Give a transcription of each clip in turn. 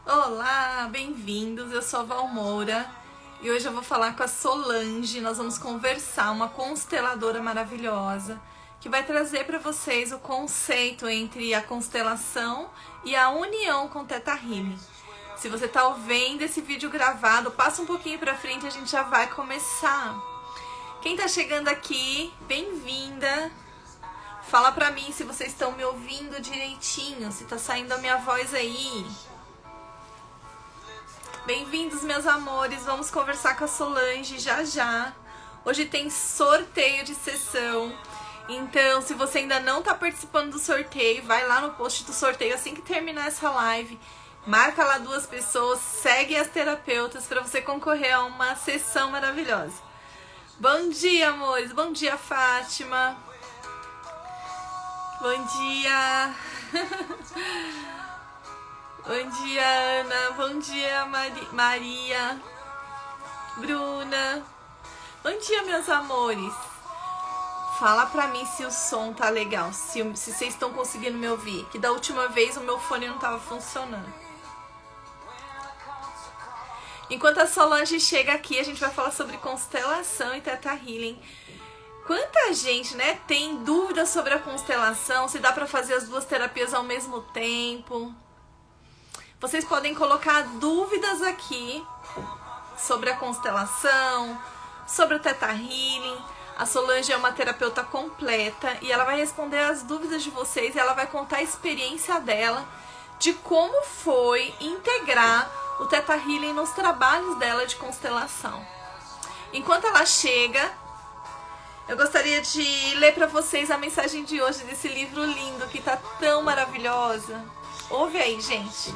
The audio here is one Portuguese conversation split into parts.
Olá, bem-vindos, eu sou a Val Moura e hoje eu vou falar com a Solange. Nós vamos conversar, uma consteladora maravilhosa que vai trazer para vocês o conceito entre a constelação e a união com Theta Healing. Se você está vendo esse vídeo gravado, passa um pouquinho para frente e a gente já vai começar. Quem está chegando aqui, bem-vinda. Fala para mim se vocês estão me ouvindo direitinho, se está saindo a minha voz aí. Bem-vindos, meus amores, vamos conversar com a Solange já já. Hoje tem sorteio de sessão, então se você ainda não está participando do sorteio, vai lá no post do sorteio assim que terminar essa live, marca lá 2 pessoas, segue as terapeutas para você concorrer a uma sessão maravilhosa. Bom dia, amores, bom dia, Fátima. Bom dia. Bom dia, Ana. Bom dia, Maria. Bruna. Bom dia, meus amores. Fala pra mim se o som tá legal, se vocês estão conseguindo me ouvir. Que da última vez o meu fone não tava funcionando. Enquanto a Solange chega aqui, a gente vai falar sobre constelação e Theta Healing. Quanta gente, né, tem dúvidas sobre a constelação, se dá pra fazer as 2 terapias ao mesmo tempo. Vocês podem colocar dúvidas aqui sobre a constelação, sobre o Theta Healing. A Solange é uma terapeuta completa e ela vai responder as dúvidas de vocês e ela vai contar a experiência dela de como foi integrar o Theta Healing nos trabalhos dela de constelação. Enquanto ela chega, eu gostaria de ler para vocês a mensagem de hoje desse livro lindo que tá tão maravilhosa. Ouve aí, gente.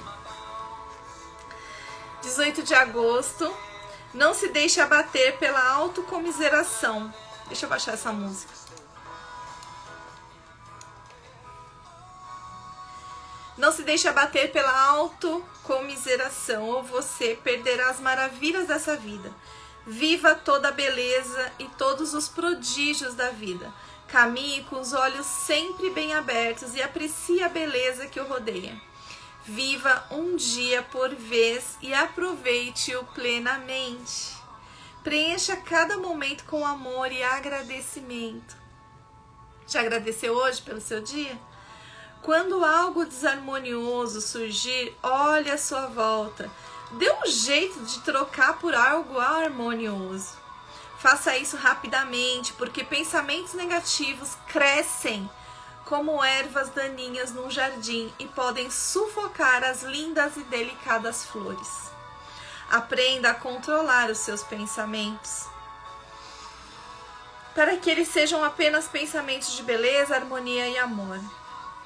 18 de agosto, não se deixe abater pela autocomiseração. Deixa eu baixar essa música. Não se deixe abater pela autocomiseração, ou você perderá as maravilhas dessa vida. Viva toda a beleza e todos os prodígios da vida. Caminhe com os olhos sempre bem abertos e aprecie a beleza que o rodeia. Viva um dia por vez e aproveite-o plenamente. Preencha cada momento com amor e agradecimento. Já agradeceu hoje pelo seu dia? Quando algo desarmonioso surgir, olhe à sua volta. Dê um jeito de trocar por algo harmonioso. Faça isso rapidamente, porque pensamentos negativos crescem como ervas daninhas num jardim e podem sufocar as lindas e delicadas flores. Aprenda a controlar os seus pensamentos, para que eles sejam apenas pensamentos de beleza, harmonia e amor.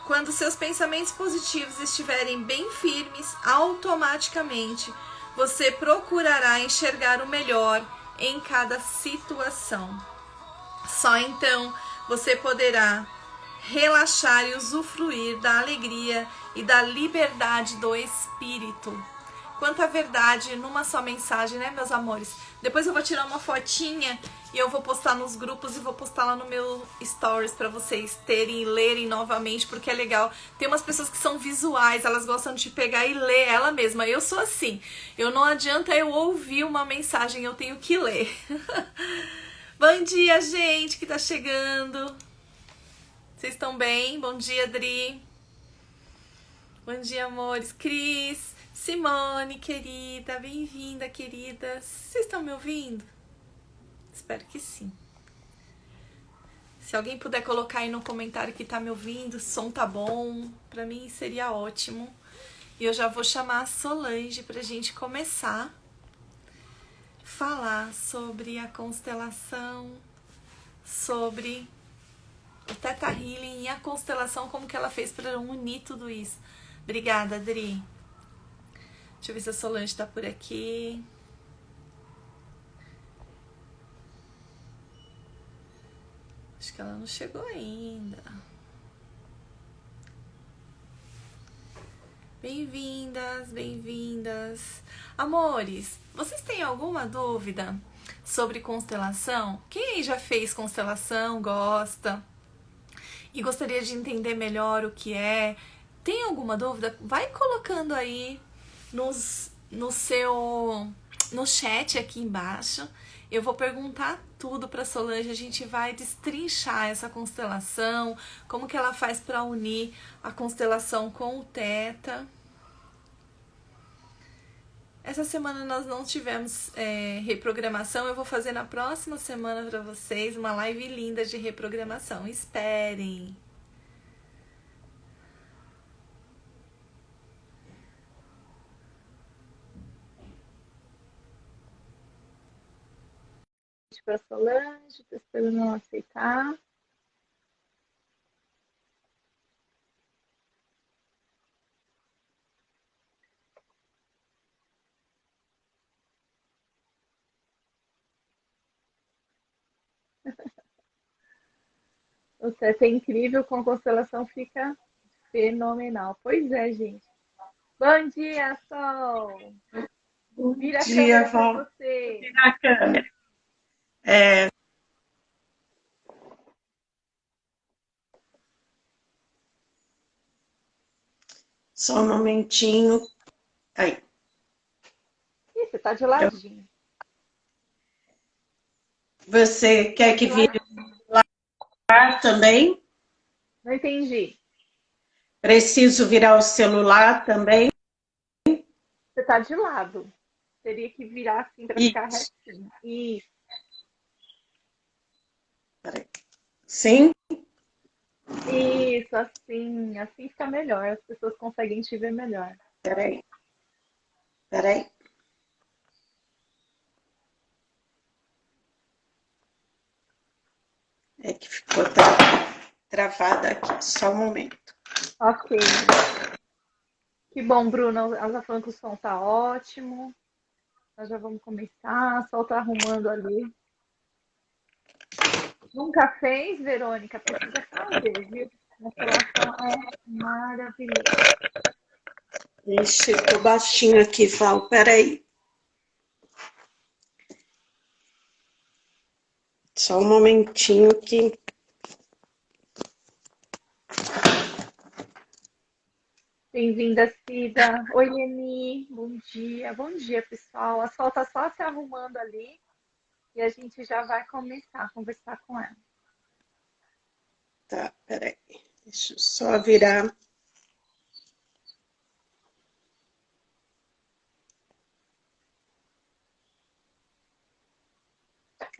Quando seus pensamentos positivos estiverem bem firmes, automaticamente você procurará enxergar o melhor em cada situação. Só então você poderá relaxar e usufruir da alegria e da liberdade do espírito. Quanta verdade numa só mensagem, né, meus amores? Depois eu vou tirar uma fotinha e eu vou postar nos grupos e vou postar lá no meu stories para vocês terem e lerem novamente, porque é legal. Tem umas pessoas que são visuais, elas gostam de pegar e ler ela mesma. Eu sou assim. Eu não adianta eu ouvir uma mensagem, eu tenho que ler. Bom dia, gente, que tá chegando. Vocês estão bem? Bom dia, Adri. Bom dia, amores. Cris, Simone, querida. Bem-vinda, queridas. Vocês estão me ouvindo? Espero que sim. Se alguém puder colocar aí no comentário que tá me ouvindo, o som tá bom, pra mim seria ótimo. E eu já vou chamar a Solange pra gente começar a falar sobre a constelação, sobre o Theta Healing e a constelação, como que ela fez para unir tudo isso. Obrigada, Adri. Deixa eu ver se a Solange tá por aqui. Acho que ela não chegou ainda. Bem-vindas, bem-vindas. Amores, vocês têm alguma dúvida sobre constelação? Quem já fez constelação, gosta e gostaria de entender melhor o que é? Tem alguma dúvida? Vai colocando aí no chat aqui embaixo. Eu vou perguntar tudo para Solange, a gente vai destrinchar essa constelação, como que ela faz para unir a constelação com o Teta. Essa semana nós não tivemos reprogramação, eu vou fazer na próxima semana para vocês uma live linda de reprogramação. Esperem! Para Solange, tô esperando não aceitar. O Teta é incrível, com a constelação fica fenomenal. Pois é, gente. Bom dia, Sol! Vira a câmera para você. Vira a câmera. Só um momentinho. Aí. Ih, você tá de ladinho. Você quer que vire lá também? Não entendi. Preciso virar o celular também? Você tá de lado. Teria que virar assim para ficar retinho. Isso. Peraí. Sim? Isso, assim. Assim fica melhor. As pessoas conseguem te ver melhor. Peraí. É que ficou travada aqui. Só um momento. Ok. Que bom, Bruno. Ela tá falando que o som tá ótimo. Nós já vamos começar. O Sol tá arrumando ali. Nunca fez, Verônica? Precisa fazer, viu? A instalação é maravilhosa. Ixi, tô baixinho aqui, Val. Peraí. Só um momentinho que... Bem-vinda, Cida. Oi, Leni. Bom dia. Bom dia, pessoal. A Sol tá só se arrumando ali e a gente já vai começar a conversar com ela. Tá, peraí. Deixa eu só virar.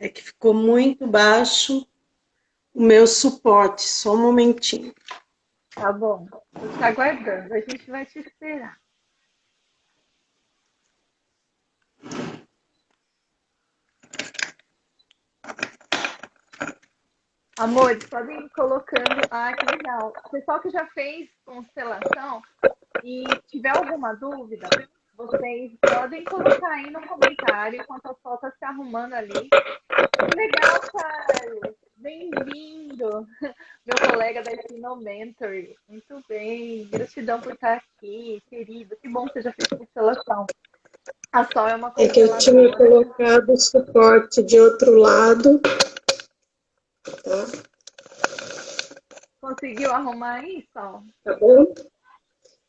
É que ficou muito baixo o meu suporte. Só um momentinho. Tá bom. Tô te aguardando. A gente vai te esperar. Amores, podem ir colocando. Ah, que legal. O pessoal que já fez constelação e tiver alguma dúvida, vocês podem colocar aí no comentário enquanto a Sol tá se arrumando ali. Que legal, Charles! Bem-vindo! Meu colega da Spino Mentor. Muito bem. Gratidão por estar aqui, querido. Que bom que você já fez constelação. A Sol é uma É que eu tinha colocado o suporte de outro lado. Tá? Conseguiu arrumar aí, Sol? Tá bom?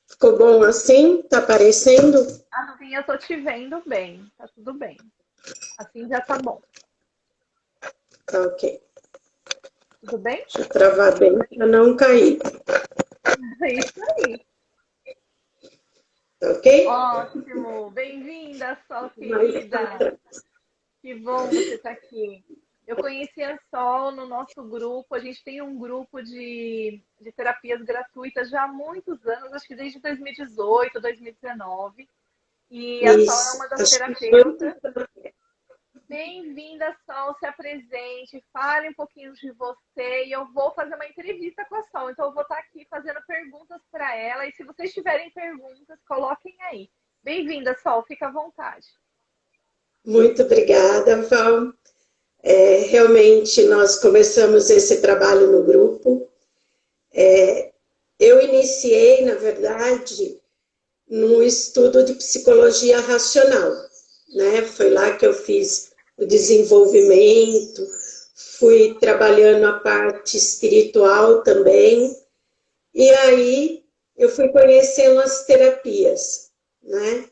Ficou bom assim? Tá aparecendo? Assim eu tô te vendo bem. Tá tudo bem. Assim já tá bom. Tá ok. Tudo bem? Deixa eu travar bem para não cair. É isso aí. Tá ok? Ótimo. Bem-vinda, Sol, querida. Que bom você estar aqui. Eu conheci a Sol no nosso grupo. A gente tem um grupo de terapias gratuitas já há muitos anos, acho que desde 2018, 2019. E a Sol é uma das terapeutas. Bem-vinda, Sol, se apresente, fale um pouquinho de você e eu vou fazer uma entrevista com a Sol. Então, eu vou estar aqui fazendo perguntas para ela e se vocês tiverem perguntas, coloquem aí. Bem-vinda, Sol, fica à vontade. Muito obrigada, Val. Realmente, nós começamos esse trabalho no grupo. Eu iniciei, na verdade, no estudo de psicologia racional, né? Foi lá que eu fiz o desenvolvimento, fui trabalhando a parte espiritual também, e aí eu fui conhecendo as terapias. né?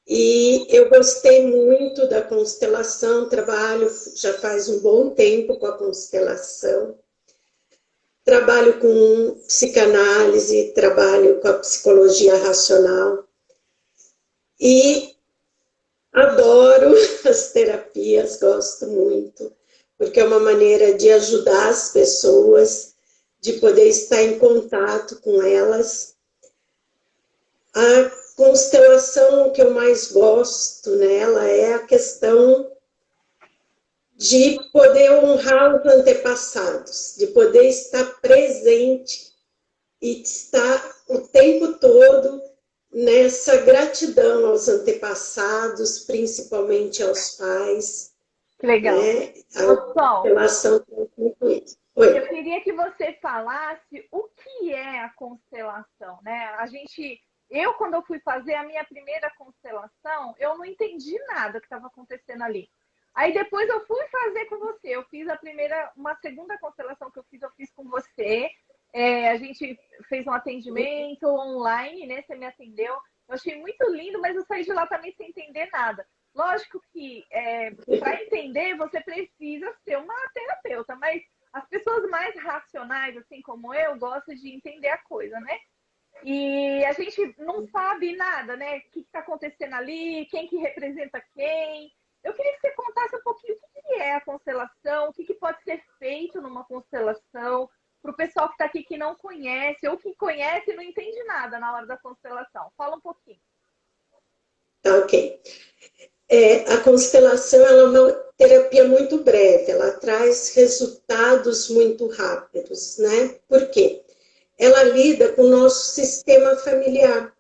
E eu gostei muito da constelação, trabalho já faz um bom tempo com a constelação. Trabalho com psicanálise, trabalho com a psicologia racional. E adoro as terapias, gosto muito, porque é uma maneira de ajudar as pessoas, de poder estar em contato com elas. A constelação, o que eu mais gosto nela é a questão de poder honrar os antepassados, de poder estar presente e estar o tempo todo nessa gratidão aos antepassados, principalmente aos pais. Que legal. Né? A constelação tem muito isso. Oi. Eu queria que você falasse o que é a constelação, né? Quando eu fui fazer a minha primeira constelação, eu não entendi nada que estava acontecendo ali. Aí depois eu fui fazer com você. Eu fiz uma segunda constelação que eu fiz com você. A gente fez um atendimento online, né? Você me atendeu. Eu achei muito lindo, mas eu saí de lá também sem entender nada. Lógico que para entender você precisa ser uma terapeuta, mas as pessoas mais racionais, assim como eu, gostam de entender a coisa, né? E a gente não sabe nada, né? O que está acontecendo ali, quem que representa quem. Eu queria que você contasse um pouquinho o que é a constelação, o que pode ser feito numa constelação, para o pessoal que está aqui que não conhece, ou que conhece e não entende nada na hora da constelação. Fala um pouquinho. Ok. A constelação ela é uma terapia muito breve, ela traz resultados muito rápidos, né? Por quê? Ela lida com o nosso sistema familiar.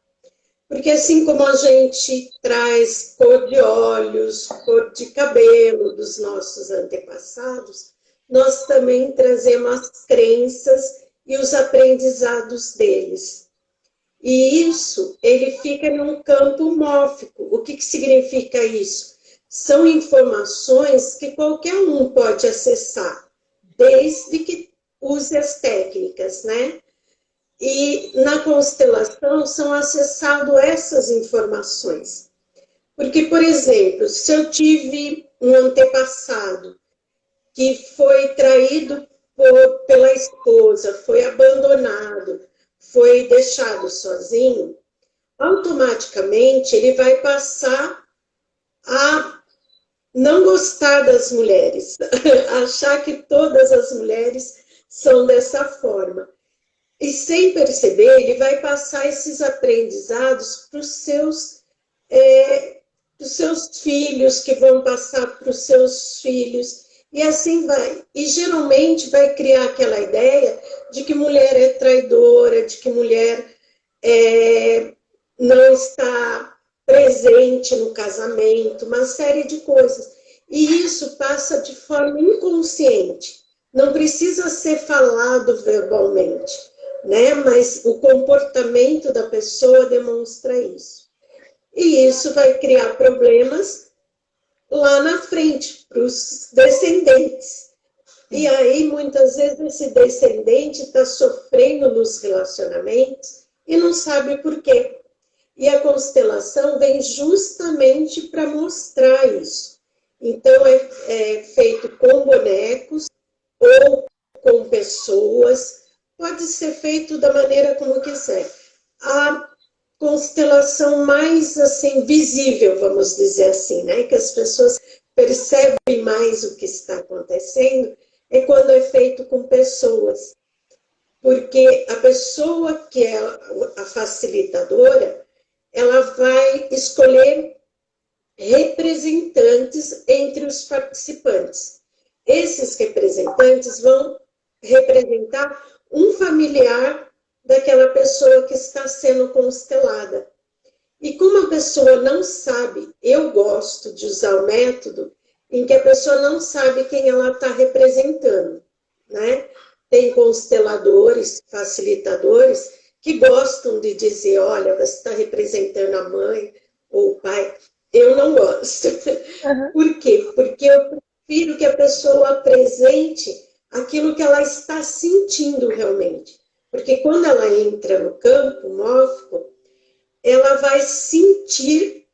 Porque assim como a gente traz cor de olhos, cor de cabelo dos nossos antepassados, nós também trazemos as crenças e os aprendizados deles. E isso, ele fica num campo mórfico. O que significa isso? São informações que qualquer um pode acessar, desde que use as técnicas, né? E na constelação são acessadas essas informações. Porque, por exemplo, se eu tive um antepassado que foi traído pela esposa, foi abandonado, foi deixado sozinho, automaticamente ele vai passar a não gostar das mulheres, achar que todas as mulheres são dessa forma. E sem perceber, ele vai passar esses aprendizados para os seus filhos, que vão passar para os seus filhos, e assim vai. E geralmente vai criar aquela ideia de que mulher é traidora, de que mulher não está presente no casamento, uma série de coisas. E isso passa de forma inconsciente, não precisa ser falado verbalmente, né? Mas o comportamento da pessoa demonstra isso. E isso vai criar problemas lá na frente, para os descendentes. E aí, muitas vezes, esse descendente está sofrendo nos relacionamentos e não sabe por quê. E a constelação vem justamente para mostrar isso. Então, é feito com bonecos ou com pessoas, pode ser feito da maneira como quiser. A constelação mais assim visível, vamos dizer assim, né, que as pessoas percebem mais o que está acontecendo, é quando é feito com pessoas. Porque a pessoa que é a facilitadora, ela vai escolher representantes entre os participantes. Esses representantes vão representar um familiar daquela pessoa que está sendo constelada. E como a pessoa não sabe, eu gosto de usar o método em que a pessoa não sabe quem ela está representando, né? Tem consteladores, facilitadores, que gostam de dizer, olha, você está representando a mãe ou o pai. Eu não gosto. Uhum. Por quê? Porque eu prefiro que a pessoa apresente aquilo que ela está sentindo realmente. Porque quando ela entra no campo mórfico, ela vai sentir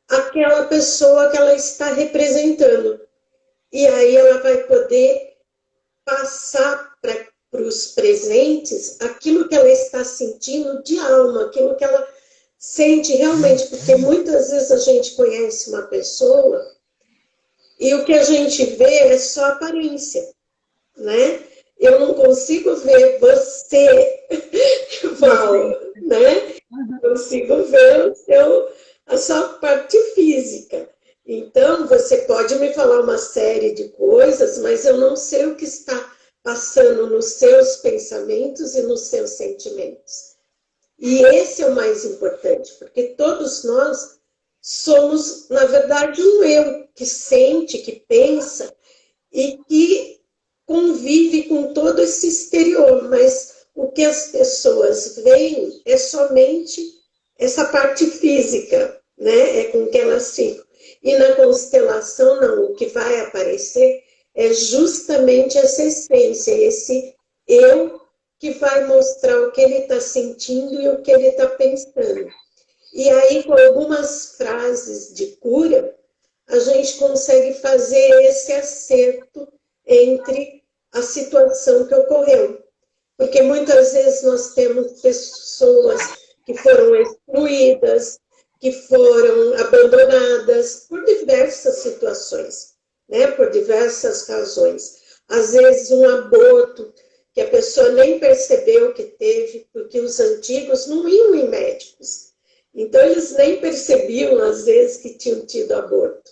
aquela pessoa que ela está representando. E aí ela vai poder passar para os presentes aquilo que ela está sentindo de alma, aquilo que ela sente realmente, porque muitas vezes a gente conhece uma pessoa e o que a gente vê é só aparência, né? Eu não consigo ver você, Val, né? Consigo ver a sua parte física. Então, você pode me falar uma série de coisas, mas eu não sei o que está passando nos seus pensamentos e nos seus sentimentos. E esse é o mais importante, porque todos nós somos, na verdade, um eu que sente, que pensa e que convive com todo esse exterior, mas o que as pessoas veem é somente essa parte física, né? É com que elas ficam. E na constelação, não, o que vai aparecer é justamente essa essência, esse eu que vai mostrar o que ele está sentindo e o que ele está pensando. E aí, com algumas frases de cura, a gente consegue fazer esse acerto entre a situação que ocorreu. Porque muitas vezes nós temos pessoas que foram excluídas, que foram abandonadas por diversas situações, né? Por diversas razões. Às vezes um aborto que a pessoa nem percebeu que teve, porque os antigos não iam em médicos. Então eles nem percebiam, às vezes, que tinham tido aborto.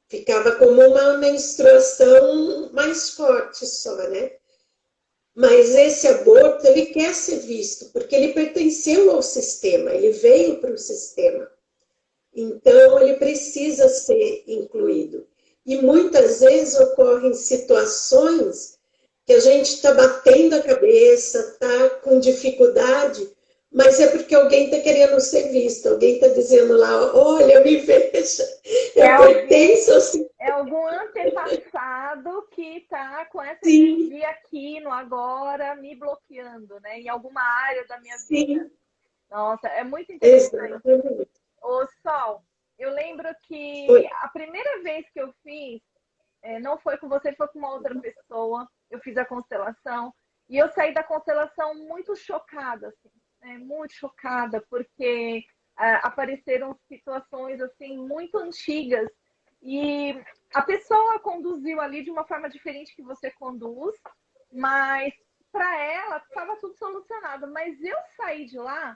Ficava como uma menstruação mais forte só, né? Mas esse aborto, ele quer ser visto, porque ele pertenceu ao sistema, ele veio para o sistema. Então, ele precisa ser incluído. E muitas vezes ocorrem situações que a gente está batendo a cabeça, está com dificuldade, mas é porque alguém está querendo ser visto, alguém está dizendo lá, olha, me veja, eu pertenço ao sistema. É algum antepassado que está com essa energia aqui no agora, me bloqueando, né? Em alguma área da minha vida. Nossa, é muito interessante. Ô, Sol, eu lembro que a primeira vez que eu fiz, não foi com você, foi com uma outra pessoa. Eu fiz a constelação e eu saí da constelação muito chocada, assim, né? Muito chocada, porque apareceram situações assim muito antigas e a pessoa conduziu ali de uma forma diferente que você conduz, mas para ela estava tudo solucionado. Mas eu saí de lá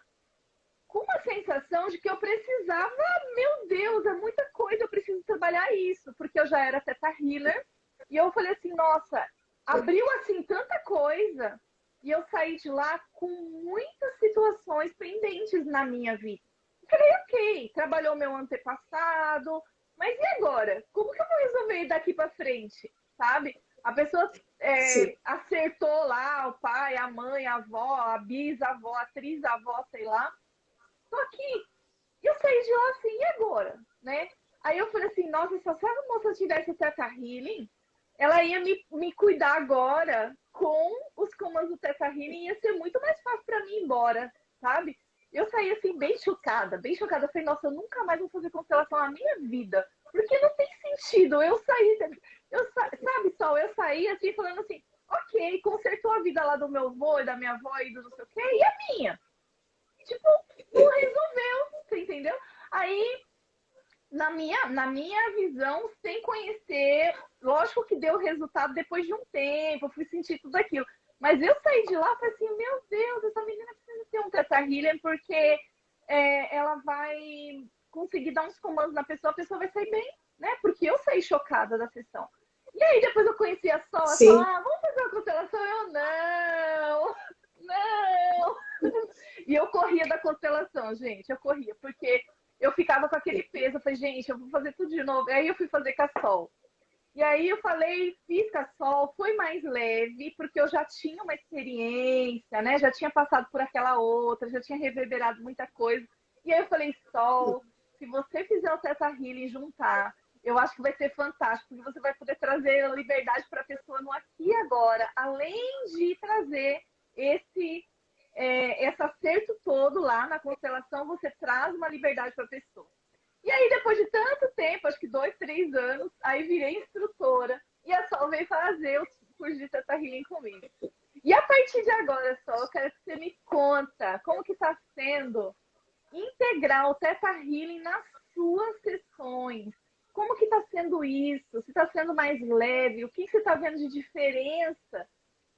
com uma sensação de que eu precisava, meu Deus, é muita coisa, eu preciso trabalhar isso, porque eu já era Theta Healer, e eu falei assim, nossa, abriu assim tanta coisa, e eu saí de lá com muitas situações pendentes na minha vida. Eu falei, ok, trabalhou meu antepassado, mas e agora? Como que eu vou resolver daqui para frente, sabe? A pessoa acertou lá o pai, a mãe, a avó, a bisavó, a trisavó, sei lá. Tô aqui. E eu saí de lá assim, e agora? Né? Aí eu falei assim, nossa, só se a moça tivesse Theta Healing, ela ia me cuidar agora com os comandos do Theta Healing, ia ser muito mais fácil para mim ir embora, sabe? Eu saí assim, bem chocada, bem chocada. Eu falei, nossa, eu nunca mais vou fazer constelação na minha vida, porque não tem sentido. Sabe, Sol, eu saí assim, falando assim, ok, consertou a vida lá do meu avô e da minha avó e do não sei o quê, e a minha? Tipo, não resolveu, você entendeu? Aí, na minha visão, sem conhecer, lógico que deu resultado depois de um tempo, eu fui sentir tudo aquilo. Mas eu saí de lá e falei assim, meu Deus, essa menina precisa ter um Theta Healing, porque ela vai conseguir dar uns comandos na pessoa, a pessoa vai sair bem, né? Porque eu saí chocada da sessão. E aí depois eu conheci a Sol, ela falou, vamos fazer uma constelação? Eu, não. E eu corria da constelação, gente, eu corria, porque eu ficava com aquele peso, eu falei, gente, eu vou fazer tudo de novo. Aí eu fui fazer com a Sol. E aí eu falei, fiz com a Sol, foi mais leve, porque eu já tinha uma experiência, né? Já tinha passado por aquela outra, já tinha reverberado muita coisa. E aí eu falei, Sol, se você fizer o Theta Healing e juntar, eu acho que vai ser fantástico, porque você vai poder trazer a liberdade para a pessoa no aqui e agora, além de trazer esse acerto todo lá na constelação, você traz uma liberdade para a pessoa. E aí, depois de tanto tempo, acho que 2, 3 anos, aí virei instrutora e a Sol veio fazer o curso de Theta Healing comigo. E a partir de agora, Sol, eu quero que você me conta como que está sendo integrar o Theta Healing nas suas sessões. Como que está sendo isso? Se está sendo mais leve? O que você está vendo de diferença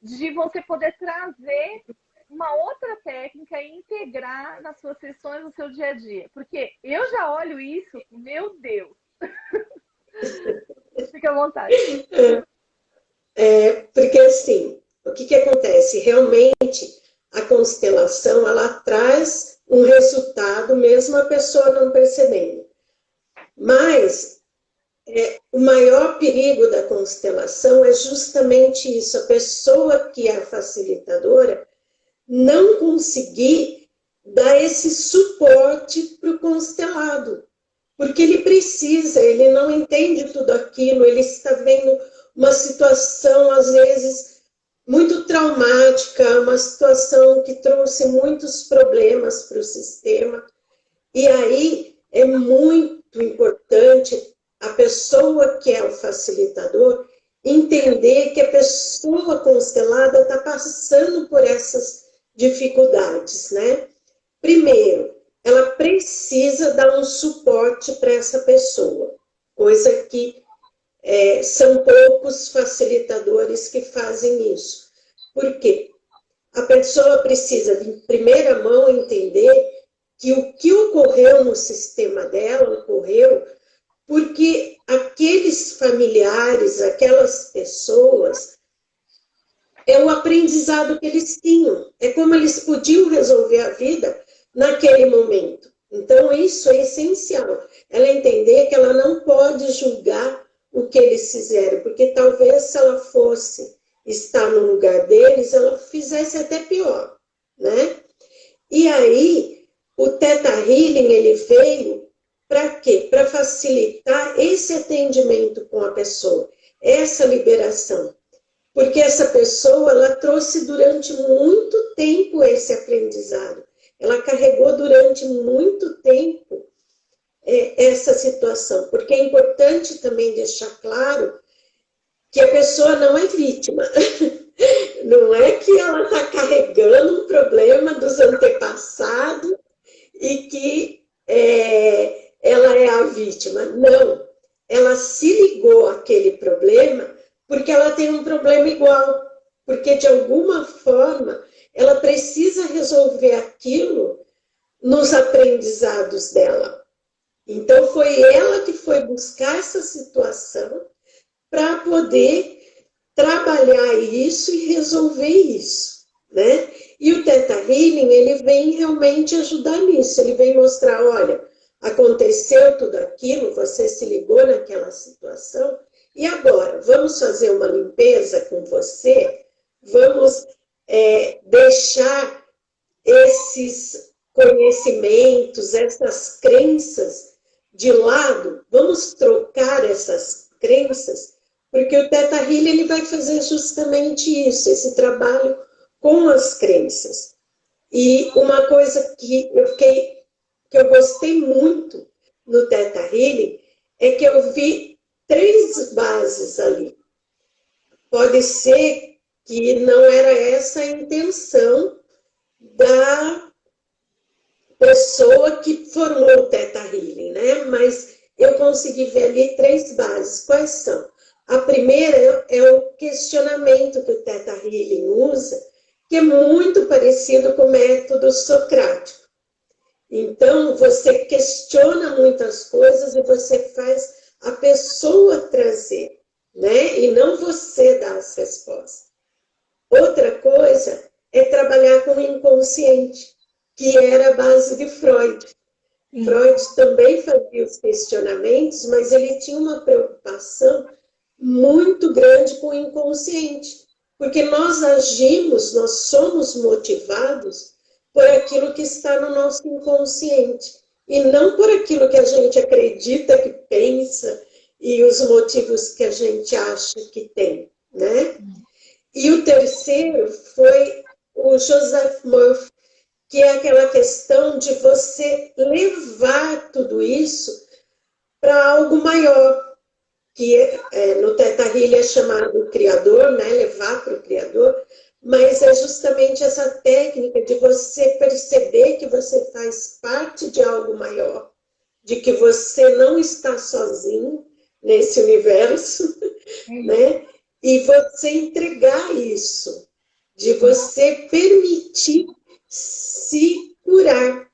de você poder trazer uma outra técnica e integrar nas suas sessões, no seu dia a dia? Porque eu já olho isso, meu Deus. Fica à vontade. Porque assim, o que acontece? Realmente, a constelação, ela traz um resultado, mesmo a pessoa não percebendo. Mas o maior perigo da constelação é justamente isso, a pessoa que é a facilitadora não conseguir dar esse suporte para o constelado, porque ele precisa, ele não entende tudo aquilo, ele está vendo uma situação, às vezes, muito traumática, uma situação que trouxe muitos problemas para o sistema, e aí é muito importante a pessoa que é o facilitador entender que a pessoa constelada está passando por essas dificuldades, né? Primeiro, ela precisa dar um suporte para essa pessoa, coisa que são poucos facilitadores que fazem isso. Por quê? A pessoa precisa, de primeira mão, entender que o que ocorreu no sistema dela ocorreu porque aqueles familiares, aquelas pessoas, é o aprendizado que eles tinham. É como eles podiam resolver a vida naquele momento. Então, isso é essencial. Ela entender que ela não pode julgar o que eles fizeram, porque talvez se ela fosse estar no lugar deles, ela fizesse até pior, né? E aí, o Theta Healing, ele veio para quê? Para facilitar esse atendimento com a pessoa, essa liberação. Porque essa pessoa, ela trouxe durante muito tempo esse aprendizado. Ela carregou durante muito tempo essa situação. Porque é importante também deixar claro que a pessoa não é vítima. Não é que ela está carregando um problema dos antepassados e que ela é a vítima. Não. Ela se ligou àquele problema porque ela tem um problema igual. Porque, de alguma forma, ela precisa resolver aquilo nos aprendizados dela. Então, foi ela que foi buscar essa situação para poder trabalhar isso e resolver isso, né? E o Theta Healing, ele vem realmente ajudar nisso. Ele vem mostrar, olha, aconteceu tudo aquilo, você se ligou naquela situação, e agora, vamos fazer uma limpeza com você? Vamos deixar esses conhecimentos, essas crenças de lado? Vamos trocar essas crenças? Porque o Theta Healing, ele vai fazer justamente isso, esse trabalho com as crenças. E uma coisa que eu gostei muito no Theta Healing é que eu vi 3 bases ali. Pode ser que não era essa a intenção da pessoa que formou o Theta Healing, né? Mas eu consegui ver ali 3 bases. Quais são? A primeira é o questionamento que o Theta Healing usa, que é muito parecido com o método socrático. Então, você questiona muitas coisas e você faz a pessoa trazer, né? E não você dar as respostas. Outra coisa é trabalhar com o inconsciente, que era a base de Freud. Freud também fazia os questionamentos, mas ele tinha uma preocupação muito grande com o inconsciente, porque nós agimos, nós somos motivados por aquilo que está no nosso inconsciente, e não por aquilo que a gente acredita que pensa e os motivos que a gente acha que tem, né? E o terceiro foi o Joseph Murphy, que é aquela questão de você levar tudo isso para algo maior, que no Theta Healing é chamado Criador, né? Levar para o Criador, mas é justamente essa técnica de você perceber que você faz parte de algo maior, de que você não está sozinho nesse universo, né? E você entregar isso, de você permitir se curar.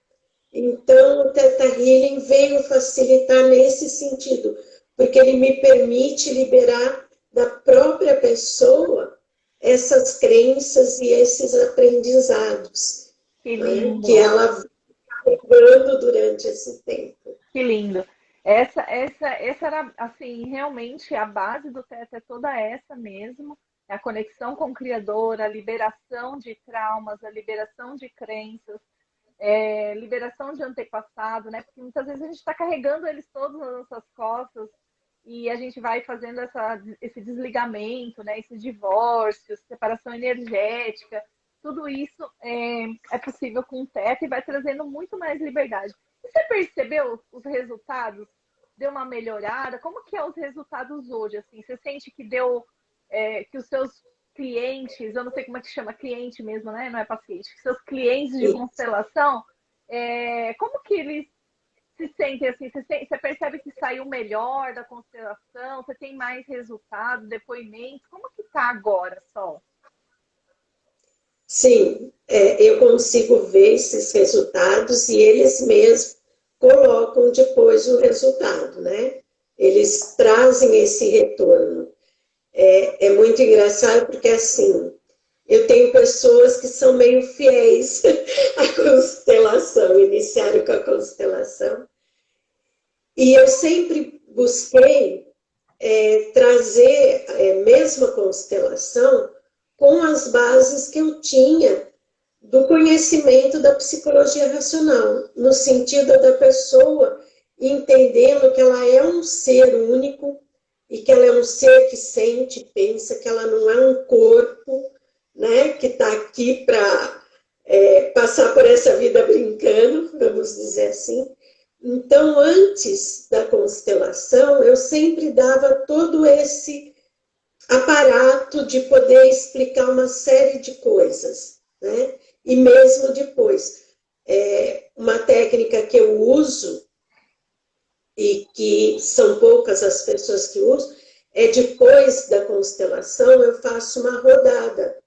Então, o Theta Healing veio facilitar nesse sentido, porque ele me permite liberar da própria pessoa essas crenças e esses aprendizados, né, que ela vai carregando durante esse tempo. Que lindo. Essa era, assim, realmente a base do Theta é toda essa mesmo. É a conexão com o Criador, a liberação de traumas, a liberação de crenças, liberação de antepassado, né? Porque muitas vezes a gente está carregando eles todos nas nossas costas e a gente vai fazendo esse desligamento, né? Esse divórcio, separação energética. Tudo isso é possível com o Theta e vai trazendo muito mais liberdade. E você percebeu os resultados? Deu uma melhorada? Como que é os resultados hoje? Assim, você sente que que os seus clientes, eu não sei como é que chama, cliente mesmo, né? Não é paciente, que seus clientes de constelação, como que eles se sentem assim? Você percebe que saiu melhor da constelação? Você tem mais resultados, depoimentos? Como que tá agora, Sol? Sim, eu consigo ver esses resultados e eles mesmos colocam depois o resultado, né? Eles trazem esse retorno. É muito engraçado porque, assim, eu tenho pessoas que são meio fiéis à constelação, iniciaram com a constelação, e eu sempre busquei trazer mesmo a constelação com as bases que eu tinha do conhecimento da psicologia racional, no sentido da pessoa entendendo que ela é um ser único e que ela é um ser que sente, pensa, que ela não é um corpo, né, que está aqui para passar por essa vida brincando, vamos dizer assim. Então, antes da constelação, eu sempre dava todo esse aparato de poder explicar uma série de coisas, né? E mesmo depois, uma técnica que eu uso e que são poucas as pessoas que usam, depois da constelação eu faço uma rodada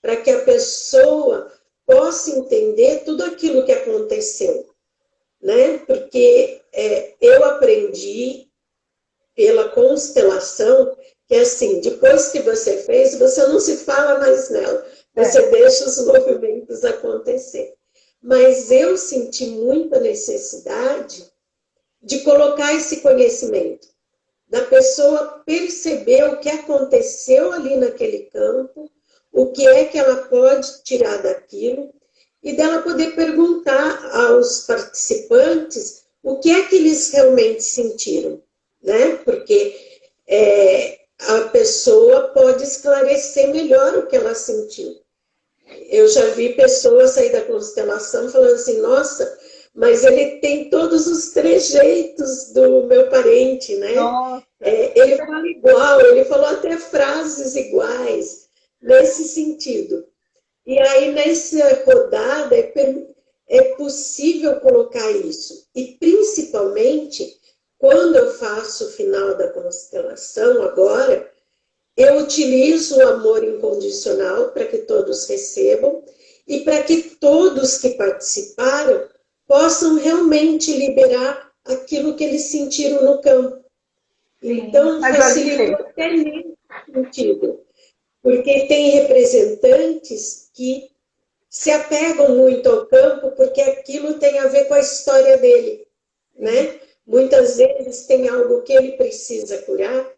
para que a pessoa possa entender tudo aquilo que aconteceu, né? Porque eu aprendi pela constelação que, assim, depois que você fez, você não se fala mais nela, você deixa os movimentos acontecer. Mas eu senti muita necessidade de colocar esse conhecimento, da pessoa perceber o que aconteceu ali naquele campo, o que é que ela pode tirar daquilo, e dela poder perguntar aos participantes o que é que eles realmente sentiram, né? Porque a pessoa pode esclarecer melhor o que ela sentiu. Eu já vi pessoas sair da constelação falando assim, nossa, mas ele tem todos os trejeitos do meu parente, né? Ele fala igual, ele falou até frases iguais, nesse sentido. E aí, nessa rodada, é possível colocar isso. E, principalmente, quando eu faço o final da constelação, agora, eu utilizo o amor incondicional para que todos recebam e para que todos que participaram possam realmente liberar aquilo que eles sentiram no campo. Então, facilita até nesse sentido. Porque tem representantes que se apegam muito ao campo porque aquilo tem a ver com a história dele, né? Muitas vezes tem algo que ele precisa curar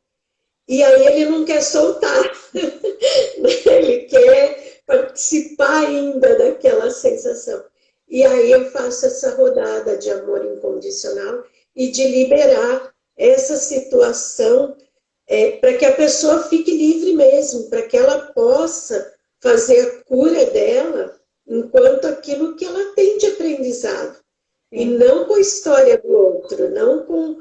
e aí ele não quer soltar. Ele quer participar ainda daquela sensação. E aí eu faço essa rodada de amor incondicional e de liberar essa situação para que a pessoa fique livre mesmo, para que ela possa fazer a cura dela enquanto aquilo que ela tem de aprendizado. E não com a história do outro, não com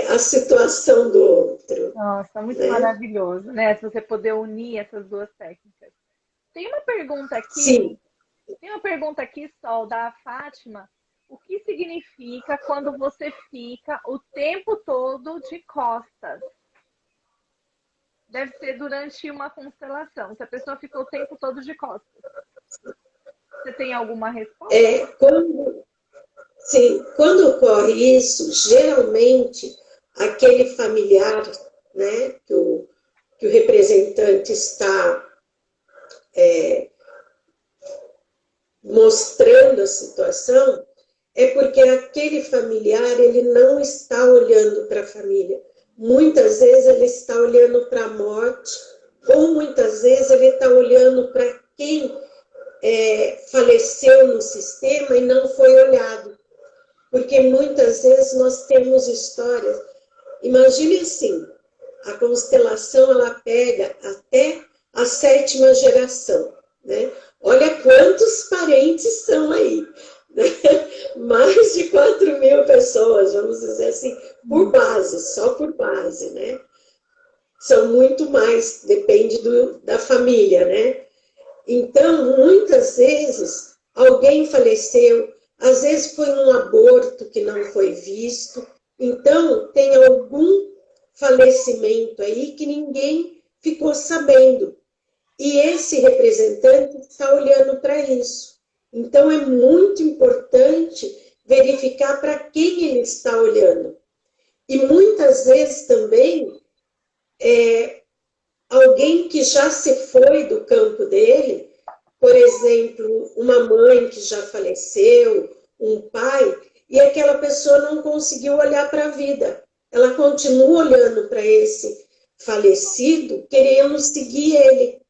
a situação do outro. Nossa, muito né? maravilhoso, né? Se você poder unir essas duas técnicas. Tem uma pergunta aqui, Sim. Sol, da Fátima. O que significa quando você fica o tempo todo de costas? Deve ser durante uma constelação, se a pessoa ficou o tempo todo de costas. Você tem alguma resposta? Quando ocorre isso, geralmente aquele familiar, né, que o representante está mostrando a situação, é porque aquele familiar ele não está olhando para a família. Muitas vezes ele está olhando para a morte, ou muitas vezes ele está olhando para quem faleceu no sistema e não foi olhado. Porque muitas vezes nós temos histórias. Imagine assim, a constelação ela pega até a 7ª geração, né? Olha quantos parentes são aí, né? Mais de 4.000 pessoas, vamos dizer assim, por base, só por base, né? São muito mais, depende da família, né? Então, muitas vezes, alguém faleceu, às vezes foi um aborto que não foi visto, então tem algum falecimento aí que ninguém ficou sabendo. E esse representante está olhando para isso. Então, é muito importante verificar para quem ele está olhando. E muitas vezes também, alguém que já se foi do campo dele, por exemplo, uma mãe que já faleceu, um pai, e aquela pessoa não conseguiu olhar para a vida. Ela continua olhando para esse falecido, querendo seguir ele,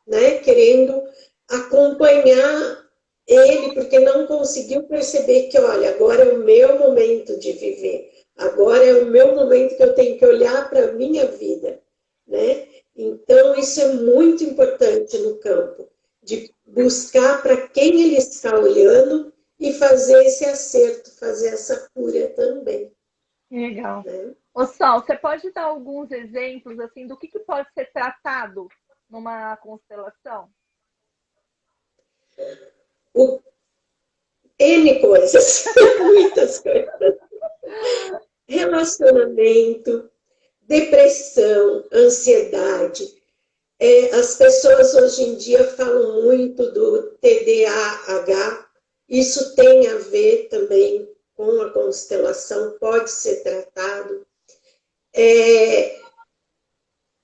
né? Querendo acompanhar ele, porque não conseguiu perceber que, olha, agora é o meu momento de viver, agora é o meu momento que eu tenho que olhar para a minha vida, né? Então, isso é muito importante no campo, de buscar para quem ele está olhando e fazer esse acerto, fazer essa cura também. Legal. Né? Ô, Sol, você pode dar alguns exemplos assim do que pode ser tratado numa constelação? N coisas, muitas coisas. Relacionamento, depressão, ansiedade. As pessoas hoje em dia falam muito do TDAH. Isso tem a ver também com a constelação, pode ser tratado.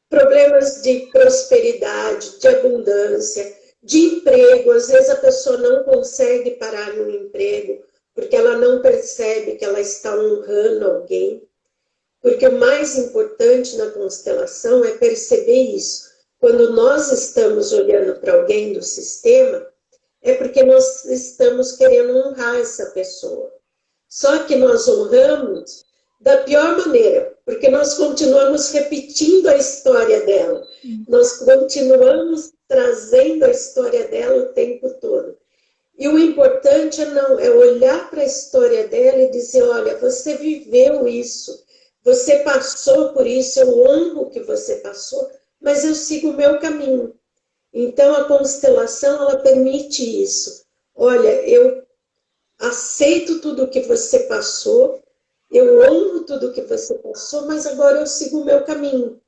Problemas de prosperidade, de abundância, de emprego. Às vezes a pessoa não consegue parar no emprego porque ela não percebe que ela está honrando alguém. Porque o mais importante na constelação é perceber isso. Quando nós estamos olhando para alguém do sistema, é porque nós estamos querendo honrar essa pessoa. Só que nós honramos da pior maneira, porque nós continuamos repetindo a história dela. Nós continuamos trazendo a história dela o tempo todo. E o importante é olhar para a história dela e dizer, olha, você viveu isso, você passou por isso, eu honro o que você passou, mas eu sigo o meu caminho. Então, a constelação, ela permite isso. Olha, eu aceito tudo o que você passou, eu honro tudo o que você passou, mas agora eu sigo o meu caminho.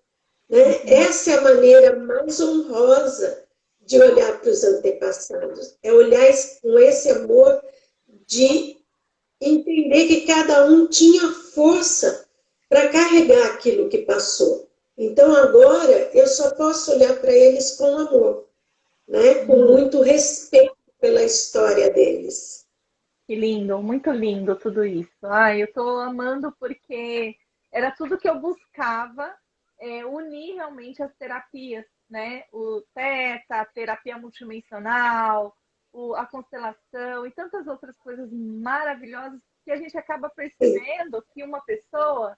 Né? Essa é a maneira mais honrosa de olhar para os antepassados. É olhar com esse amor de entender que cada um tinha força para carregar aquilo que passou. Então, agora, eu só posso olhar para eles com amor, né? Com muito respeito pela história deles. Que lindo, muito lindo tudo isso. Ai, eu estou amando porque era tudo que eu buscava, unir realmente as terapias, né? O Theta, a terapia multidimensional, a constelação e tantas outras coisas maravilhosas que a gente acaba percebendo que uma pessoa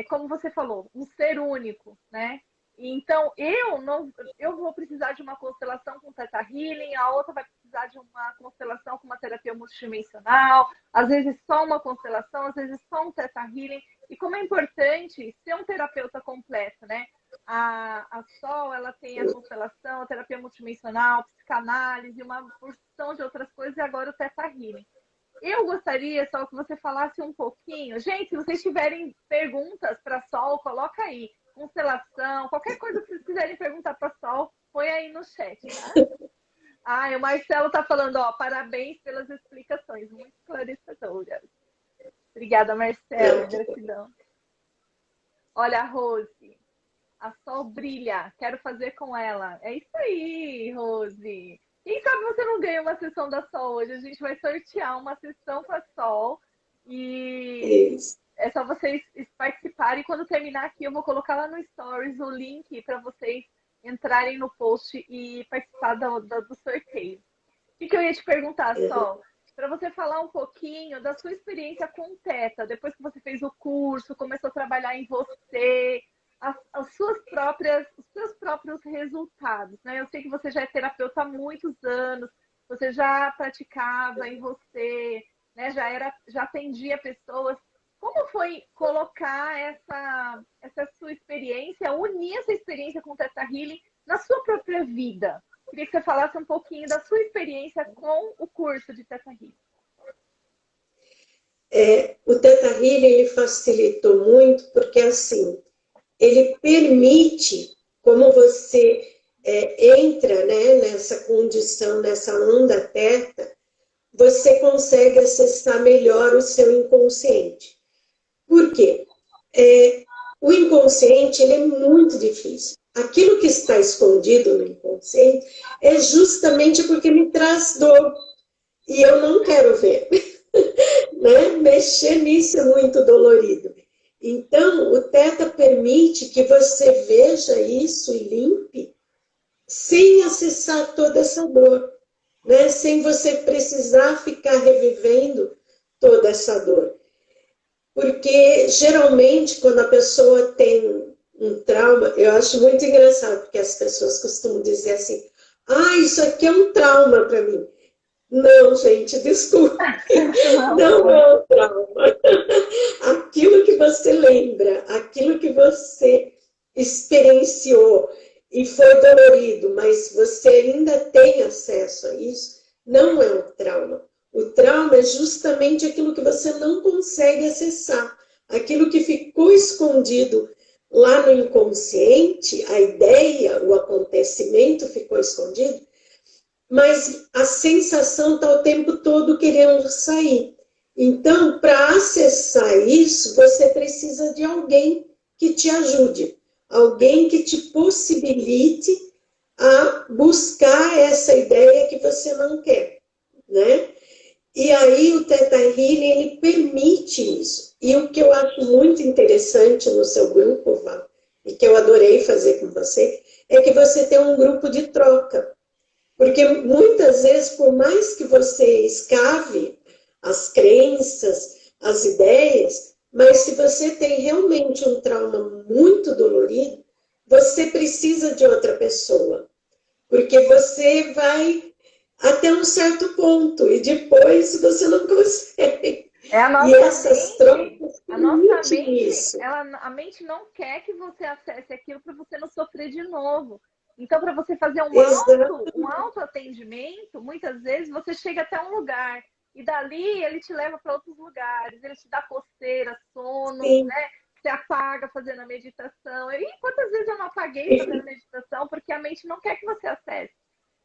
como você falou, um ser único, né? Então, eu vou precisar de uma constelação com Theta Healing, a outra vai precisar de uma constelação com uma terapia multidimensional, às vezes só uma constelação, às vezes só um Theta Healing. E como é importante ser um terapeuta completo, né? A Sol, ela tem a constelação, a terapia multidimensional, psicanálise, uma porção de outras coisas, e agora o Theta Healing. Eu gostaria só que você falasse um pouquinho. Gente, se vocês tiverem perguntas para a Sol, coloca aí. Constelação, qualquer coisa que vocês quiserem perguntar para a Sol, põe aí no chat, tá? E o Marcelo tá falando, ó, parabéns pelas explicações, muito esclarecedoras. Obrigada, Marcelo, gratidão. Olha, a Rose, a Sol brilha, quero fazer com ela. É isso aí, Rose. Quem sabe você não ganha uma sessão da Sol hoje? A gente vai sortear uma sessão com a Sol e é só vocês participarem. Quando terminar aqui, eu vou colocar lá no Stories o link para vocês entrarem no post e participar do sorteio. O que eu ia te perguntar, Sol? Para você falar um pouquinho da sua experiência com o Theta, depois que você fez o curso, começou a trabalhar em você, os seus próprios resultados, né? Eu sei que você já é terapeuta há muitos anos, você já praticava em você, né? Já atendia pessoas. Como foi colocar essa sua experiência, unir essa experiência com o Theta Healing na sua própria vida? Queria que você falasse um pouquinho da sua experiência com o curso de Theta Healing. O Theta Healing ele facilitou muito, porque assim, ele permite, como você entra, né, nessa condição, nessa onda Theta, você consegue acessar melhor o seu inconsciente. Por quê? O inconsciente ele é muito difícil. Aquilo que está escondido no inconsciente é justamente porque me traz dor. E eu não quero ver. Né? Mexer nisso é muito dolorido. Então, o Theta permite que você veja isso e limpe sem acessar toda essa dor. Né? Sem você precisar ficar revivendo toda essa dor. Porque, geralmente, quando a pessoa tem um trauma, eu acho muito engraçado, porque as pessoas costumam dizer assim, isso aqui é um trauma para mim. Não, gente, desculpe, não é um trauma. Aquilo que você lembra, aquilo que você experienciou e foi dolorido, mas você ainda tem acesso a isso, não é um trauma. O trauma é justamente aquilo que você não consegue acessar, aquilo que ficou escondido lá no inconsciente, a ideia, o acontecimento ficou escondido, mas a sensação está o tempo todo querendo sair. Então, para acessar isso, você precisa de alguém que te ajude, alguém que te possibilite a buscar essa ideia que você não quer, né? E aí o Theta Healing, ele permite isso. E o que eu acho muito interessante no seu grupo, Val, e que eu adorei fazer com você, é que você tem um grupo de troca. Porque muitas vezes, por mais que você escave as crenças, as ideias, mas se você tem realmente um trauma muito dolorido, você precisa de outra pessoa. Porque você vai até um certo ponto e depois você não consegue. A e essas trocas a nossa mente, isso. A mente não quer que você acesse aquilo para você não sofrer de novo. Então, para você fazer um autoatendimento, muitas vezes você chega até um lugar e dali ele te leva para outros lugares, ele te dá coceira, sono, né? Você apaga fazendo a meditação. E quantas vezes eu não apaguei fazendo meditação porque a mente não quer que você acesse?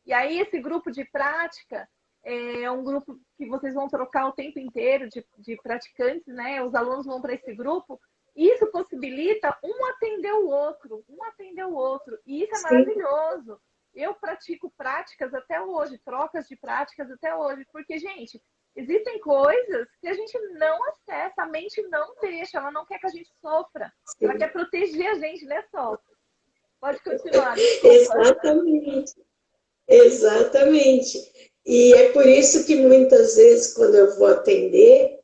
E aí esse grupo de prática é um grupo que vocês vão trocar o tempo inteiro de praticantes, né? Os alunos vão para esse grupo. Isso possibilita um atender o outro. E isso é maravilhoso. Eu pratico práticas até hoje, trocas de práticas até hoje. Porque, gente, existem coisas que a gente não acessa, a mente não deixa, ela não quer que a gente sofra. Sim. Ela quer proteger a gente, né, Sol? Pode continuar. Exatamente. E é por isso que muitas vezes, quando eu vou atender,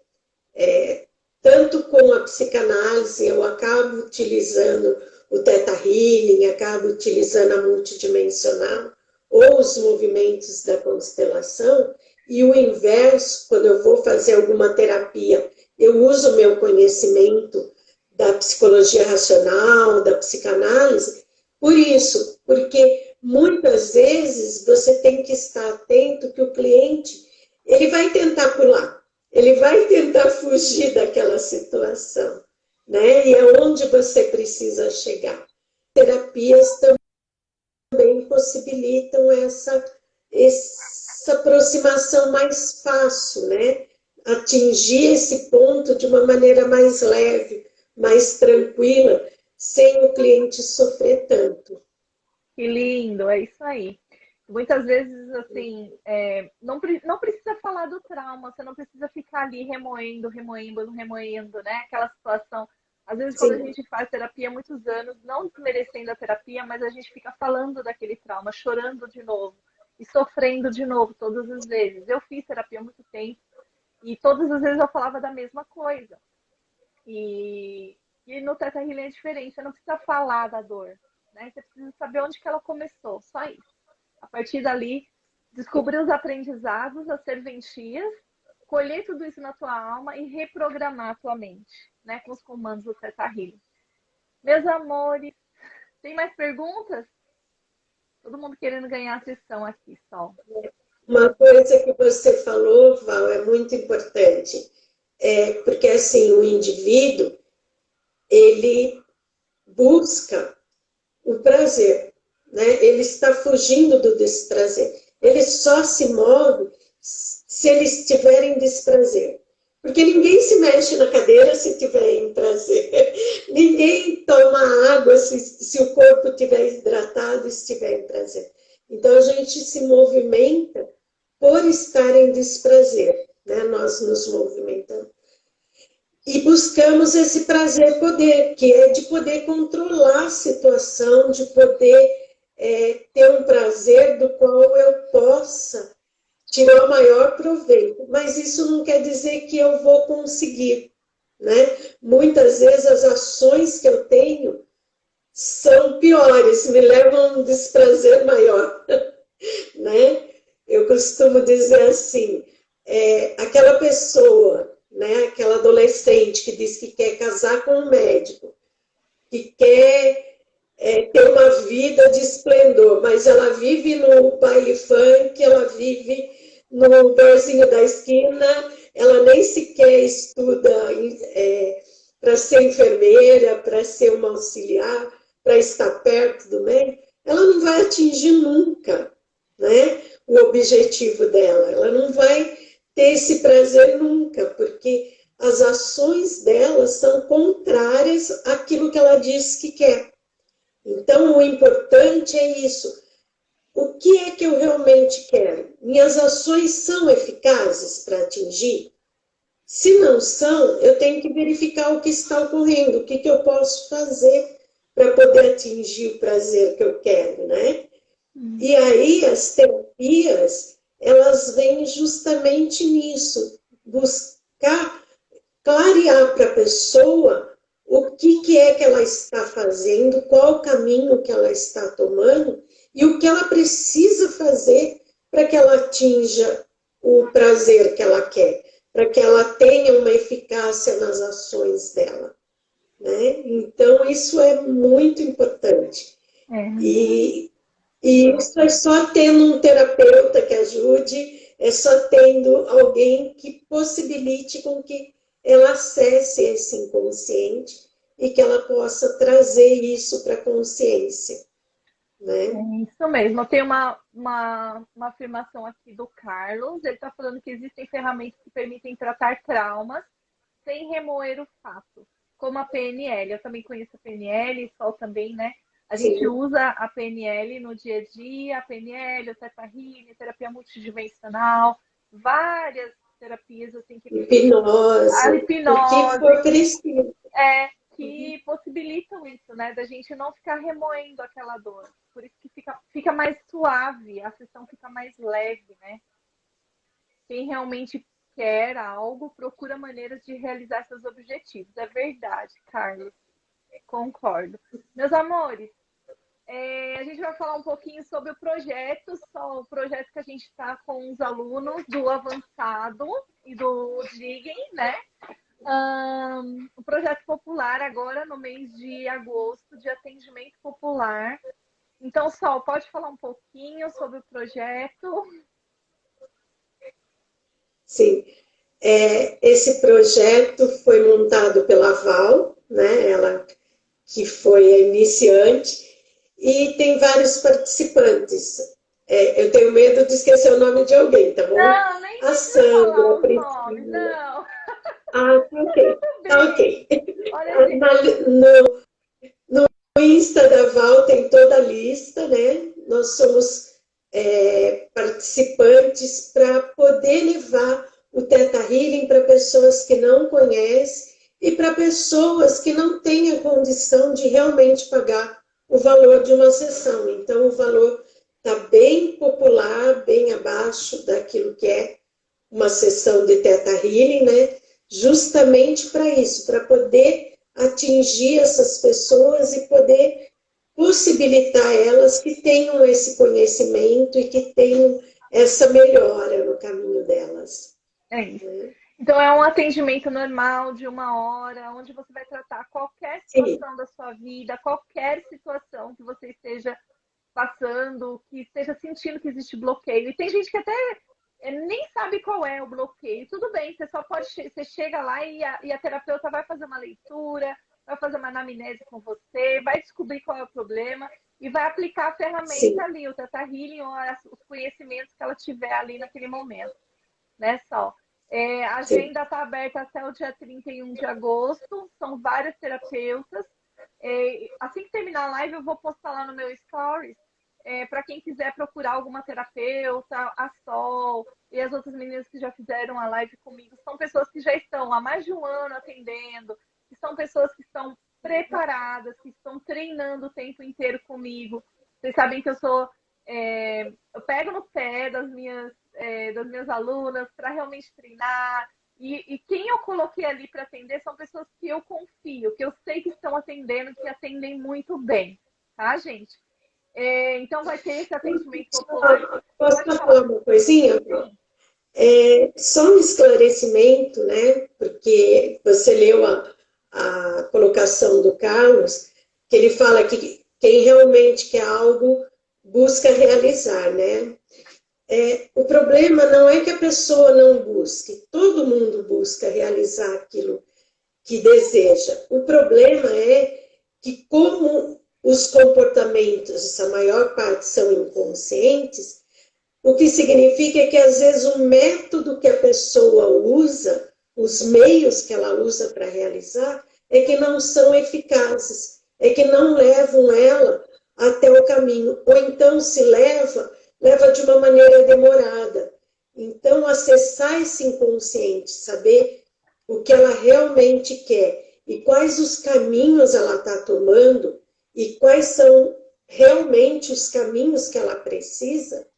tanto com a psicanálise, eu acabo utilizando o Theta Healing, acabo utilizando a multidimensional ou os movimentos da constelação, e o inverso, quando eu vou fazer alguma terapia, eu uso o meu conhecimento da psicologia racional, da psicanálise, por isso, porque muitas vezes você tem que estar atento que o cliente, ele vai tentar pular, ele vai tentar fugir daquela situação, né? E é onde você precisa chegar. Terapias também possibilitam essa aproximação mais fácil, né? Atingir esse ponto de uma maneira mais leve, mais tranquila, sem o cliente sofrer tanto. Que lindo, é isso aí. Muitas vezes, assim, não precisa falar do trauma, você não precisa ficar ali remoendo, né? Aquela situação. Às vezes, quando a Sim. gente faz terapia há muitos anos, não desmerecendo a terapia, mas a gente fica falando daquele trauma, chorando de novo e sofrendo de novo todas as vezes. Eu fiz terapia há muito tempo e todas as vezes eu falava da mesma coisa. E no Theta Healing é diferente, você não precisa falar da dor, né? Você precisa saber onde que ela começou, só isso. A partir dali, descobrir os aprendizados, as serventias, colher tudo isso na tua alma e reprogramar a tua mente, né? Com os comandos do Theta Healing. Meus amores, tem mais perguntas? Todo mundo querendo ganhar a sessão aqui, Sol. Uma coisa que você falou, Val, é muito importante. Porque, assim, o indivíduo, ele busca o prazer, né? Ele está fugindo do desprazer. Ele só se move se ele estiver em desprazer. Porque ninguém se mexe na cadeira se estiver em prazer. Ninguém toma água se o corpo estiver hidratado e estiver em prazer. Então, a gente se movimenta por estar em desprazer, né? Nós nos movimentamos. E buscamos esse prazer-poder, que é de poder controlar a situação, de poder ter um prazer do qual eu possa tirar o maior proveito. Mas isso não quer dizer que eu vou conseguir, né? Muitas vezes as ações que eu tenho são piores, me levam a um desprazer maior, né? Eu costumo dizer assim, aquela pessoa, né, aquela adolescente que diz que quer casar com um médico, que quer ter uma vida de esplendor, mas ela vive no baile funk, ela vive no barzinho da esquina, ela nem sequer estuda para ser enfermeira, para ser uma auxiliar, para estar perto do médico, ela não vai atingir nunca, né, o objetivo dela, ela não vai ter esse prazer nunca, porque as ações dela são contrárias àquilo que ela diz que quer. Então, o importante é isso. O que é que eu realmente quero? Minhas ações são eficazes para atingir? Se não são, eu tenho que verificar o que está ocorrendo, o que eu posso fazer para poder atingir o prazer que eu quero, né? E aí as terapias, elas vêm justamente nisso, buscar clarear para a pessoa o que é que ela está fazendo, qual o caminho que ela está tomando e o que ela precisa fazer para que ela atinja o prazer que ela quer, para que ela tenha uma eficácia nas ações dela, né? Então, isso é muito importante. E isso é só tendo um terapeuta que ajude, é só tendo alguém que possibilite com que ela acesse esse inconsciente e que ela possa trazer isso para a consciência, né? É isso mesmo. Eu tenho uma afirmação aqui do Carlos. Ele está falando que existem ferramentas que permitem tratar traumas sem remoer o fato, como a PNL. Eu também conheço a PNL, Sol também, né? A gente usa a PNL no dia a dia, a PNL, o Theta Healing, terapia multidimensional, várias terapias assim que hipnose, a hipnose, o que for preciso. Que possibilitam isso, né? Da gente não ficar remoendo aquela dor. Por isso que fica mais suave, a sessão fica mais leve, né? Quem realmente quer algo, procura maneiras de realizar seus objetivos. É verdade, Carlos. concordo. Meus amores, a gente vai falar um pouquinho sobre o projeto, só o projeto que a gente está com os alunos do avançado e do Digem, né? O projeto popular agora no mês de agosto, de atendimento popular. Então, Sol, pode falar um pouquinho sobre o projeto? Sim. Esse projeto foi montado pela Val, né? Ela que foi a iniciante, e tem vários participantes. Eu tenho medo de esquecer o nome de alguém, tá bom? Não, nem A precisa falar Sandra, os nomes, não. Ah, tá ok. Tá ok. Olha, gente. No Insta da Val tem toda a lista, né? Nós somos participantes para poder levar o Theta Healing para pessoas que não conhecem e para pessoas que não têm a condição de realmente pagar o valor de uma sessão. Então, o valor está bem popular, bem abaixo daquilo que é uma sessão de Theta Healing, né? Justamente para isso, para poder atingir essas pessoas e poder possibilitar elas que tenham esse conhecimento e que tenham essa melhora no caminho delas. É isso. Então, é um atendimento normal de 1 hora, onde você vai tratar qualquer situação da sua vida, qualquer situação que você esteja passando, que esteja sentindo que existe bloqueio. E tem gente que até nem sabe qual é o bloqueio. Tudo bem, você chega lá e a terapeuta vai fazer uma leitura, vai fazer uma anamnese com você, vai descobrir qual é o problema e vai aplicar a ferramenta ali, o Theta Healing ou os conhecimentos que ela tiver ali naquele momento, né, Sol? A agenda está aberta até o dia 31 de agosto, são vários terapeutas. Assim que terminar a live, eu vou postar lá no meu Stories, para quem quiser procurar alguma terapeuta, a Sol e as outras meninas que já fizeram a live comigo, são pessoas que já estão há mais de 1 ano atendendo, que são pessoas que estão preparadas, que estão treinando o tempo inteiro comigo. Vocês sabem que eu pego no pé das minhas alunas para realmente treinar. E quem eu coloquei ali para atender são pessoas que eu confio, que eu sei que estão atendendo, que atendem muito bem, tá, gente? Então vai ter esse atendimento popular. Posso falar uma coisinha? Só um esclarecimento, né? Porque você leu a colocação do Carlos, que ele fala que quem realmente quer algo busca realizar, né? O problema não é que a pessoa não busque, todo mundo busca realizar aquilo que deseja. O problema é que, como os comportamentos, a maior parte são inconscientes, o que significa que, às vezes, o método que a pessoa usa, os meios que ela usa para realizar, é que não são eficazes, é que não levam ela até o caminho. Ou então, se leva de uma maneira demorada. Então, acessar esse inconsciente, saber o que ela realmente quer e quais os caminhos ela está tomando e quais são realmente os caminhos que ela precisa,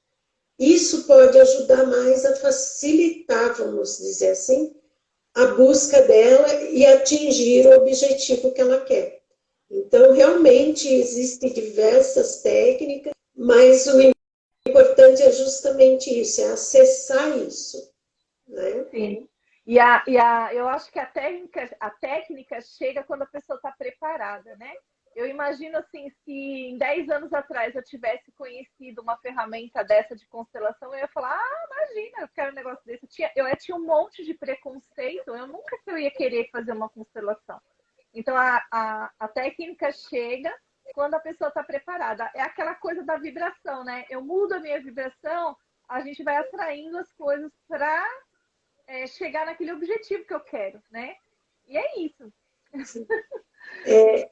isso pode ajudar mais a facilitar, vamos dizer assim, a busca dela e atingir o objetivo que ela quer. Então, realmente, existem diversas técnicas, mas o importante é justamente isso, é acessar isso, né? Sim. Eu acho que a técnica chega quando a pessoa está preparada, né? Eu imagino assim, se em 10 anos atrás eu tivesse conhecido uma ferramenta dessa de constelação, eu ia falar, imagina, eu quero um negócio desse. Eu tinha um monte de preconceito, eu nunca que eu ia querer fazer uma constelação. Então, a técnica chega quando a pessoa está preparada. É aquela coisa da vibração, né? Eu mudo a minha vibração, a gente vai atraindo as coisas para chegar naquele objetivo que eu quero, né? E é isso.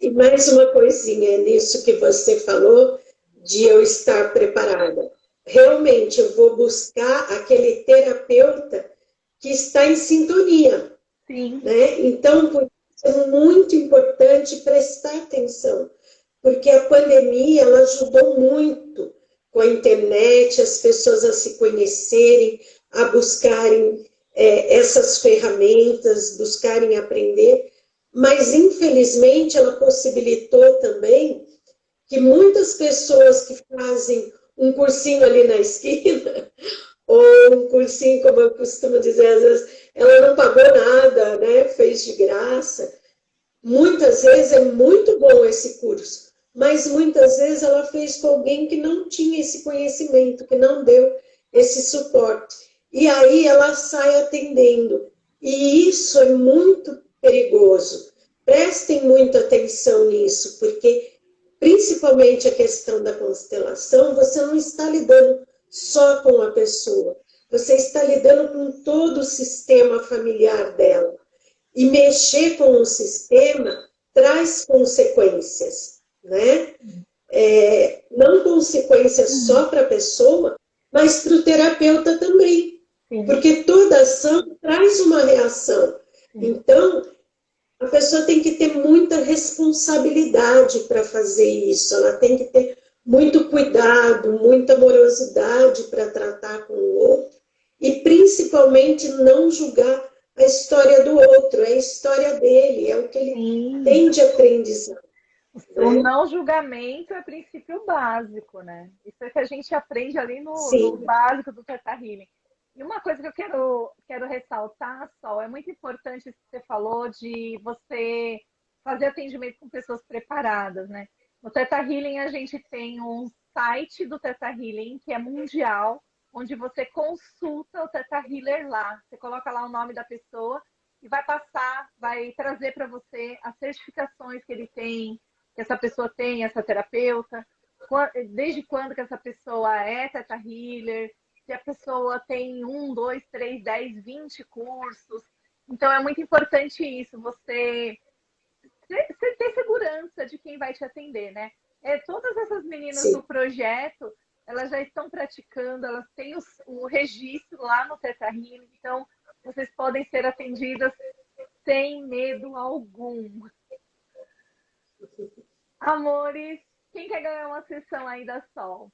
E mais uma coisinha nisso que você falou, de eu estar preparada. Realmente, eu vou buscar aquele terapeuta que está em sintonia. Sim. Né? Então, por isso é muito importante prestar atenção, porque a pandemia ela ajudou muito com a internet, as pessoas a se conhecerem, a buscarem essas ferramentas, buscarem aprender, mas infelizmente ela possibilitou também que muitas pessoas que fazem um cursinho ali na esquina, ou um cursinho, como eu costumo dizer, às vezes ela não pagou nada, né? Fez de graça. Muitas vezes é muito bom esse curso, mas muitas vezes ela fez com alguém que não tinha esse conhecimento, que não deu esse suporte. E aí ela sai atendendo. E isso é muito perigoso. Prestem muita atenção nisso, porque principalmente a questão da constelação, você não está lidando só com a pessoa, você está lidando com todo o sistema familiar dela. E mexer com o sistema traz consequências, né? Não consequências só para a pessoa, mas para o terapeuta também. Sim. Porque toda ação traz uma reação. Então, a pessoa tem que ter muita responsabilidade para fazer isso, ela tem que ter muito cuidado, muita amorosidade para tratar com o outro e principalmente não julgar a história do outro, é a história dele, é o que ele tem de aprendizado. O não julgamento é princípio básico, né? Isso é que a gente aprende ali no básico do Theta Healing. E uma coisa que eu quero ressaltar, Sol, é muito importante isso que você falou de você fazer atendimento com pessoas preparadas, né? No Theta Healing a gente tem um site do Theta Healing que é mundial, onde você consulta o Theta Healer lá. Você coloca lá o nome da pessoa e vai passar, vai trazer para você as certificações que ele tem, que essa pessoa tem, essa terapeuta, desde quando que essa pessoa é Theta Healer, se a pessoa tem 1, 2, 3, 10, 20 cursos. Então é muito importante isso, você ter segurança de quem vai te atender, né? Todas essas meninas do projeto, elas já estão praticando, elas têm o registro lá no Theta Healing, então vocês podem ser atendidas sem medo algum. Amores, quem quer ganhar uma sessão aí da Sol?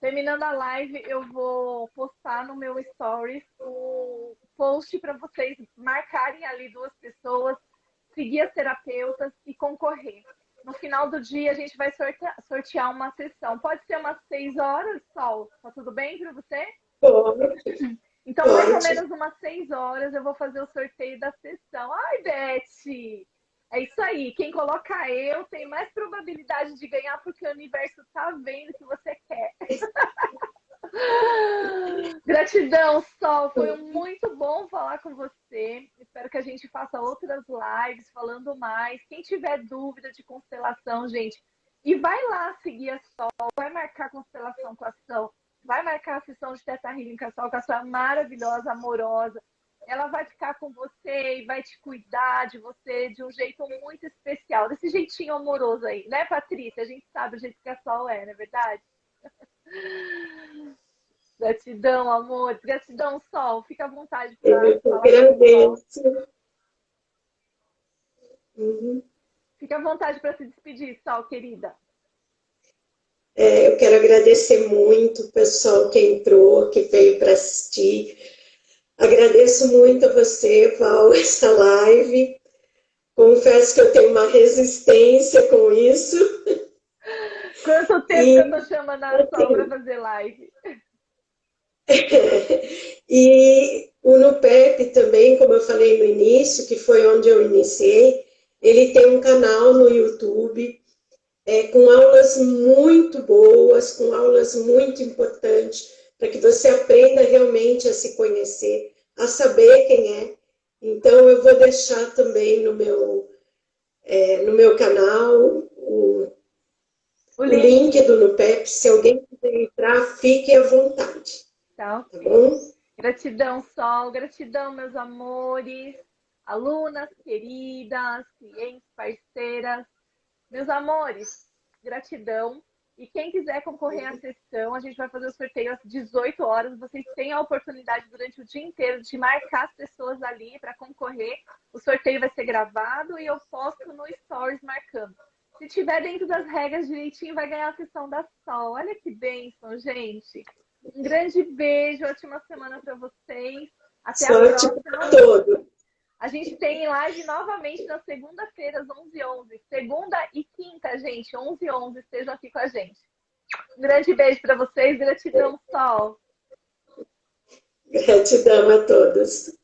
Terminando a live, eu vou postar no meu stories o post para vocês marcarem ali 2 pessoas, seguir as terapeutas e concorrer. No final do dia, a gente vai sortear uma sessão. Pode ser umas 6 horas, Sol? Tá tudo bem para você? Pode. Então, mais ou menos umas 6 horas, eu vou fazer o sorteio da sessão. Ai, Beth! É isso aí. Quem coloca eu tem mais probabilidade de ganhar porque o universo tá vendo que você quer. Gratidão, Sol. Foi muito bom falar com você. Espero que a gente faça outras lives falando mais. Quem tiver dúvida de constelação, gente, e vai lá seguir a Sol, vai marcar constelação com a Sol, vai marcar a sessão de Theta Healing com a Sol, que a Sol é maravilhosa, amorosa. Ela vai ficar com você e vai te cuidar de você de um jeito muito especial, desse jeitinho amoroso aí, né, Patrícia? A gente sabe o jeito que a Sol é, não é verdade? Gratidão, amor. Gratidão, Sol. Fica à vontade para Eu falar. agradeço. Fica à vontade para se despedir, Sol, querida. Eu quero agradecer muito o pessoal que entrou, que veio para assistir. Agradeço muito a você, Val, essa live. Confesso que eu tenho uma resistência com isso. Quanto tempo que eu tô chamando a Sol para fazer live? E o NUPEP também, como eu falei no início, que foi onde eu iniciei, ele tem um canal no YouTube com aulas muito boas, com aulas muito importantes, para que você aprenda realmente a se conhecer, a saber quem é. Então, eu vou deixar também no meu canal o link do NUPEP. Se alguém quiser entrar, fique à vontade. Tá bom? Gratidão, Sol. Gratidão, meus amores. Alunas, queridas, clientes, parceiras. Meus amores, gratidão. E quem quiser concorrer à sessão, a gente vai fazer o sorteio às 18 horas. Vocês têm a oportunidade durante o dia inteiro de marcar as pessoas ali para concorrer. O sorteio vai ser gravado e eu posto no Stories marcando. Se tiver dentro das regras direitinho, vai ganhar a sessão da Sol. Olha que bênção, gente. Um grande beijo, ótima semana para vocês. Até a próxima. A gente tem live novamente na segunda-feira, às 11h11. Segunda e quinta, gente, 11h11. Estejam aqui com a gente. Um grande beijo para vocês. Gratidão, Sol. Gratidão a todos.